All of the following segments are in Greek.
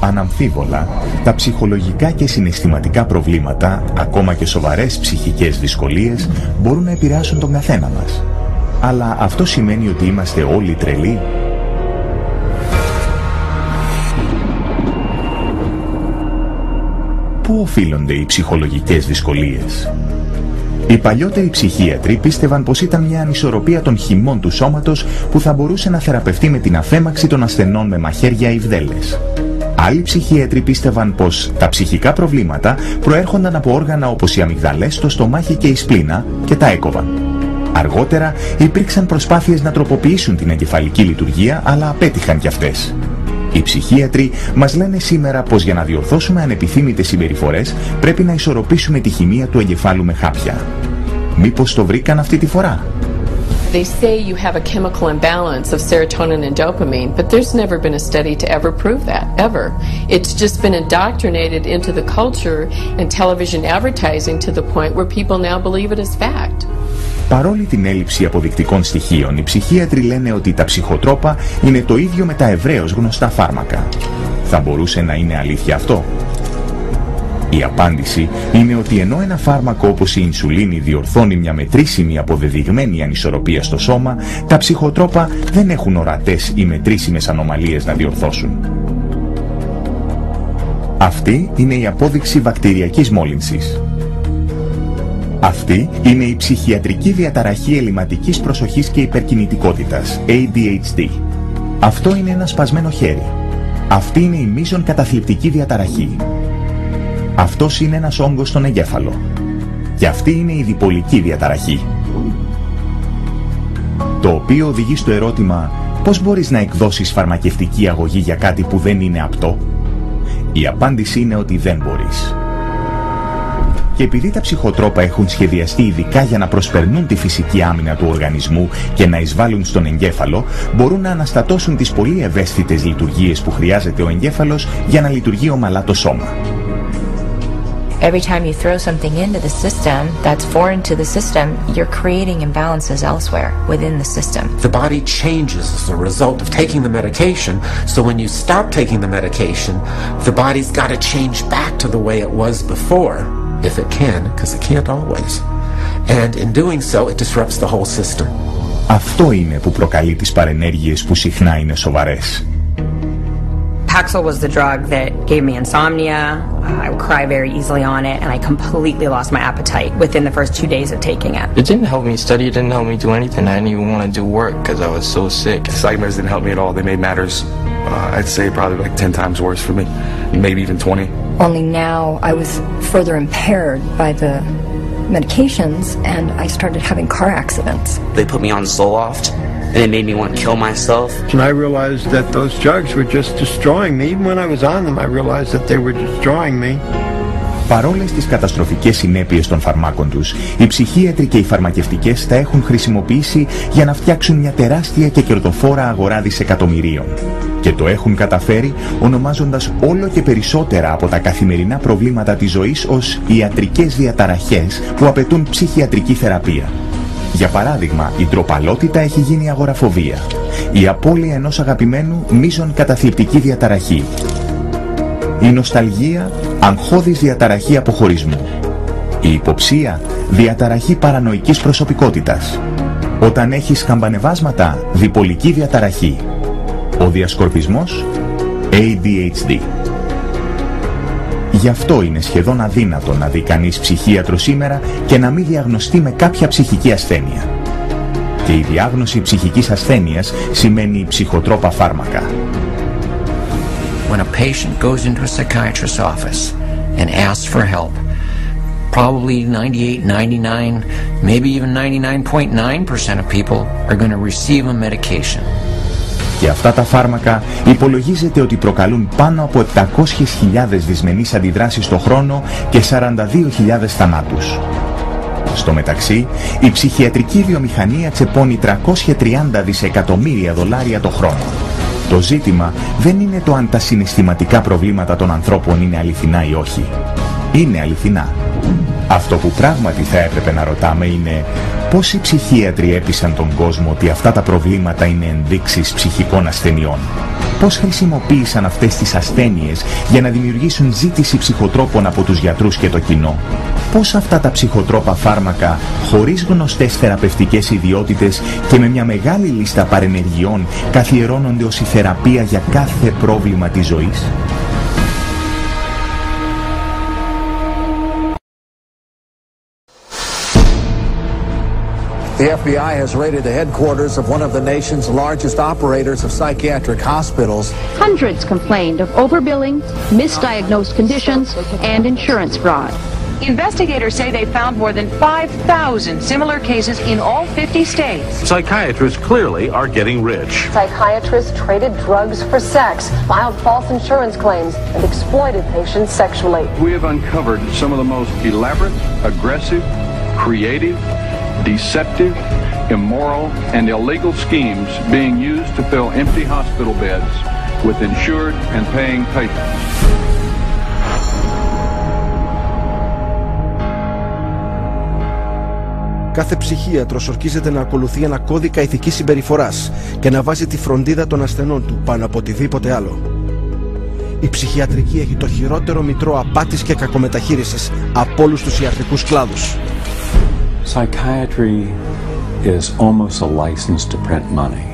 Αναμφίβολα, τα ψυχολογικά και συναισθηματικά προβλήματα, ακόμα και σοβαρές ψυχικές δυσκολίες, μπορούν να επηρεάσουν τον καθένα μας. Αλλά αυτό σημαίνει ότι είμαστε όλοι τρελοί? Πού οφείλονται οι ψυχολογικές δυσκολίες? Οι παλιότεροι ψυχίατροι πίστευαν πως ήταν μια ανισορροπία των χυμών του σώματος που θα μπορούσε να θεραπευτεί με την αφέμαξη των ασθενών με μαχαίρια ή βδέλες. Άλλοι ψυχίατροι πίστευαν πως τα ψυχικά προβλήματα προέρχονταν από όργανα όπως οι αμυγδαλές, το στομάχι και η σπλήνα και τα έκοβαν. Αργότερα υπήρξαν προσπάθειες να τροποποιήσουν την εγκεφαλική λειτουργία, αλλά απέτυχαν κι αυτές. Οι ψυχίατροι μας λένε σήμερα πως για να διορθώσουμε ανεπιθύμητες συμπεριφορές πρέπει να ισορροπήσουμε τη χημεία του εγκεφάλου με χάπια. Μήπως το βρήκαν αυτή τη φορά? They say you have a chemical imbalance of serotonin and dopamine, but there's never been a study to ever prove that, ever. It's just been indoctrinated into the culture and television advertising to the point where people now believe it as fact. Παρόλη την έλλειψη αποδεικτικών στοιχείων, οι ψυχίατροι λένε ότι τα ψυχοτρόπα είναι το ίδιο με τα ευρέως γνωστά φάρμακα. Θα μπορούσε να είναι αλήθεια αυτό? Η απάντηση είναι ότι ενώ ένα φάρμακο όπως η ινσουλίνη διορθώνει μια μετρήσιμη αποδεδειγμένη ανισορροπία στο σώμα, τα ψυχοτρόπα δεν έχουν ορατές ή μετρήσιμες ανομαλίες να διορθώσουν. Αυτή είναι η απόδειξη βακτηριακής μόλυνσης. Αυτή είναι η ψυχιατρική διαταραχή ελλειματικής προσοχής και υπερκινητικότητας, ADHD. Αυτό είναι ένα σπασμένο χέρι. Αυτή είναι η μείζον καταθλιπτική διαταραχή. Αυτός είναι ένας όγκος στον εγκέφαλο. Και αυτή είναι η διπολική διαταραχή. Το οποίο οδηγεί στο ερώτημα, πώς μπορείς να εκδώσεις φαρμακευτική αγωγή για κάτι που δεν είναι απτό? Η απάντηση είναι ότι δεν μπορείς. Και επειδή τα ψυχοτρόπα έχουν σχεδιαστεί ειδικά για να προσπερνούν τη φυσική άμυνα του οργανισμού και να εισβάλλουν στον εγκέφαλο, μπορούν να αναστατώσουν τις πολύ ευαίσθητες λειτουργίες που χρειάζεται ο εγκέφαλος για να λειτουργεί ομαλά το σώμα. Every time you throw something into the system that's foreign to the system, you're creating imbalances elsewhere within the system. The body changes as a result of taking the medication, so when you stop taking the medication, the body's got to change back to the way it was before, if it can, because it can't always. And in doing so, it disrupts the whole system. Αυτό είναι που προκαλεί τις παρενέργειες που συχνά είναι σοβαρές. Paxil was the drug that gave me insomnia. I would cry very easily on it, and I completely lost my appetite within the first 2 days of taking it. It didn't help me study. It didn't help me do anything. I didn't even want to do work because I was so sick. The psych meds didn't help me at all. They made matters, I'd say, probably like 10 times worse for me, maybe even 20. Only now I was further impaired by the medications, and I started having car accidents. They put me on Zoloft, and it made me want to kill myself. And I realized that those drugs were just destroying me. Even when I was on them, I realized that they were destroying me. Παρόλες τις καταστροφικές συνέπειες των φαρμάκων τους, οι ψυχίατροι και οι φαρμακευτικές τα έχουν χρησιμοποιήσει για να φτιάξουν μια τεράστια και κερδοφόρα αγορά δισεκατομμυρίων. Και το έχουν καταφέρει ονομάζοντας όλο και περισσότερα από τα καθημερινά προβλήματα της ζωής ως ιατρικές διαταραχές που απαιτούν ψυχιατρική θεραπεία. Για παράδειγμα, η ντροπαλότητα έχει γίνει αγοραφοβία. Η απώλεια ενός αγαπημένου, μείζον καταθλιπτική διαταραχή. Η νοσταλγία, αγχώδης διαταραχή αποχωρισμού. Η υποψία, διαταραχή παρανοϊκής προσωπικότητας. Όταν έχεις χαμπανεβάσματα, διπολική διαταραχή. Ο διασκορπισμός, ADHD. Γι' αυτό είναι σχεδόν αδύνατο να δει κανείς ψυχίατρο σήμερα και να μην διαγνωστεί με κάποια ψυχική ασθένεια. Και η διάγνωση ψυχικής ασθένειας σημαίνει ψυχοτρόπα φάρμακα. When a patient goes into a psychiatrist's office and asks for help, probably 98, 99, maybe even 99.9% of people are going to receive a medication. Και αυτά τα φάρμακα υπολογίζεται ότι προκαλούν πάνω από 700.000 δυσμενείς αντιδράσεις το χρόνο και 42.000 θανάτους. Στο μεταξύ, η ψυχιατρική βιομηχανία τσεπώνει 330 δισεκατομμύρια δολάρια το χρόνο. Το ζήτημα δεν είναι το αν τα συναισθηματικά προβλήματα των ανθρώπων είναι αληθινά ή όχι. Είναι αληθινά. Αυτό που πράγματι θα έπρεπε να ρωτάμε είναι πόσοι ψυχίατροι έπεισαν τον κόσμο ότι αυτά τα προβλήματα είναι ενδείξεις ψυχικών ασθενειών. πώς χρησιμοποίησαν αυτές τις ασθένειες για να δημιουργήσουν ζήτηση ψυχοτρόπων από τους γιατρούς και το κοινό. Πώς αυτά τα ψυχοτρόπα φάρμακα, χωρίς γνωστές θεραπευτικές ιδιότητες και με μια μεγάλη λίστα παρενεργειών, καθιερώνονται ως η θεραπεία για κάθε πρόβλημα της ζωής. The FBI has raided the headquarters of one of the nation's largest operators of psychiatric hospitals. Hundreds complained of overbilling, misdiagnosed conditions, and insurance fraud. Investigators say they found more than 5,000 similar cases in all 50 states. Psychiatrists clearly are getting rich. Psychiatrists traded drugs for sex, filed false insurance claims, and exploited patients sexually. We have uncovered some of the most elaborate, aggressive, creative, deceptive, immoral, and illegal schemes being used to fill empty hospital beds with insured and paying patients. Κάθε ψυχίατρος ορκίζεται να ακολουθεί ένα κώδικα ηθικής συμπεριφοράς και να βάζει τη φροντίδα των ασθενών του πάνω από οτιδήποτε άλλο. Η ψυχιατρική έχει το χειρότερο μητρό απάτης και κακομεταχείρισης από όλους τους ιατρικούς κλάδους. Psychiatry is almost a license to print money.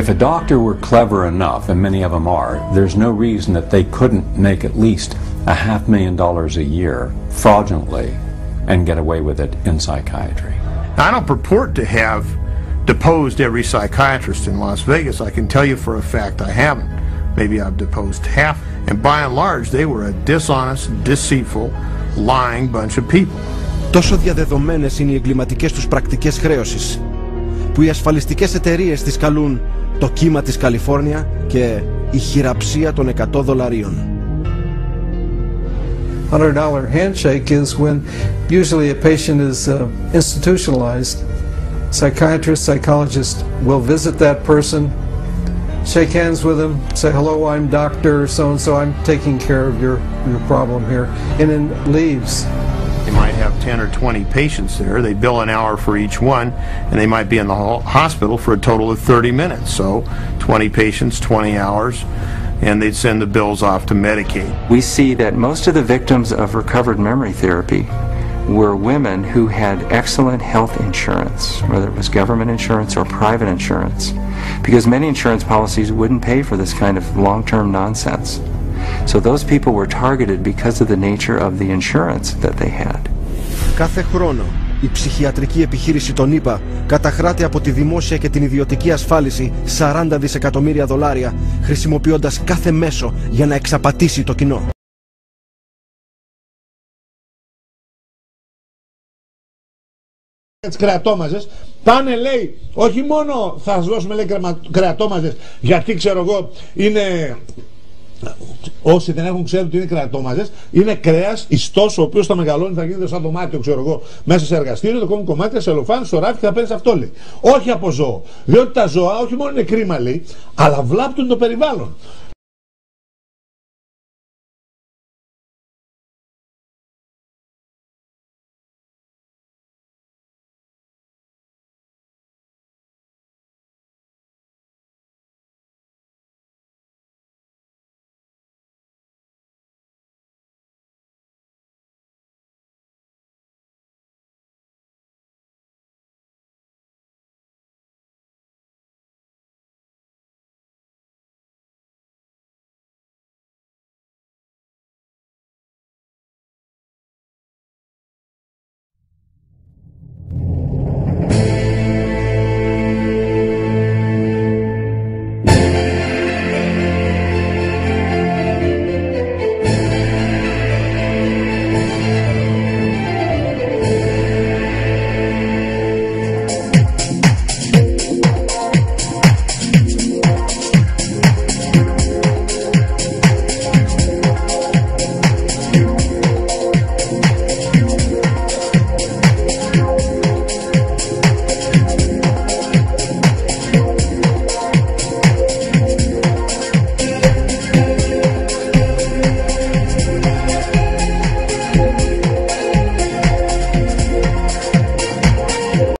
If a doctor were clever enough, and many of them are, there's no reason that they couldn't make at least $500,000 a year fraudulently and get away with it in psychiatry. I don't purport to have deposed every psychiatrist in Las Vegas. I can tell you for a fact I haven't. Maybe I've deposed half, and by and large they were a dishonest, deceitful, lying bunch of people. Τόσο διαδεδομένες είναι οι εγκληματικές τους πρακτικές χρέωσης, που οι ασφαλιστικές εταιρείες τις καλούν το κύμα της Καλιφόρνια και η χειραψία των $100. $100 handshake is when usually a patient is institutionalized. Psychiatrist, psychologist will visit that person, shake hands with them, say, hello, I'm Dr. So-and-so, I'm taking care of your problem here, and then leaves. They might have 10 or 20 patients there. They bill an hour for each one, and they might be in the hospital for a total of 30 minutes. So 20 patients, 20 hours, and they'd send the bills off to Medicaid. We see that most of the victims of recovered memory therapy were women who had excellent health insurance, whether it was government insurance or private insurance, because many insurance policies wouldn't pay for this kind of long-term nonsense. So those people were targeted because of the nature of the insurance that they had. Κάθε χρόνο η ψυχιατρική επιχείρηση των ΗΠΑ καταχράται από τη δημόσια και την ιδιωτική ασφάλιση $40 δισεκατομμύρια, χρησιμοποιώντας κάθε μέσο για να εξαπατήσει το κοινό. Τις κρεατόμαζες πάνε, λέει, όχι μόνο θα σας δώσουμε, λέει, κρεατόμαζες γιατί ξέρω εγώ είναι, όσοι δεν έχουν ξέρουν ότι είναι κρεατόμαζες, είναι κρέας ιστός ο οποίος θα μεγαλώνει, θα γίνεται σαν δωμάτιο, ξέρω εγώ, μέσα σε εργαστήριο, το κόβουν κομμάτια, σε λοφάν, στο ράφι και θα παίρνεις αυτό, λέει. Όχι από ζώο. Διότι τα ζώα όχι μόνο είναι κρίμα, λέει, αλλά βλάπτουν το περιβάλλον.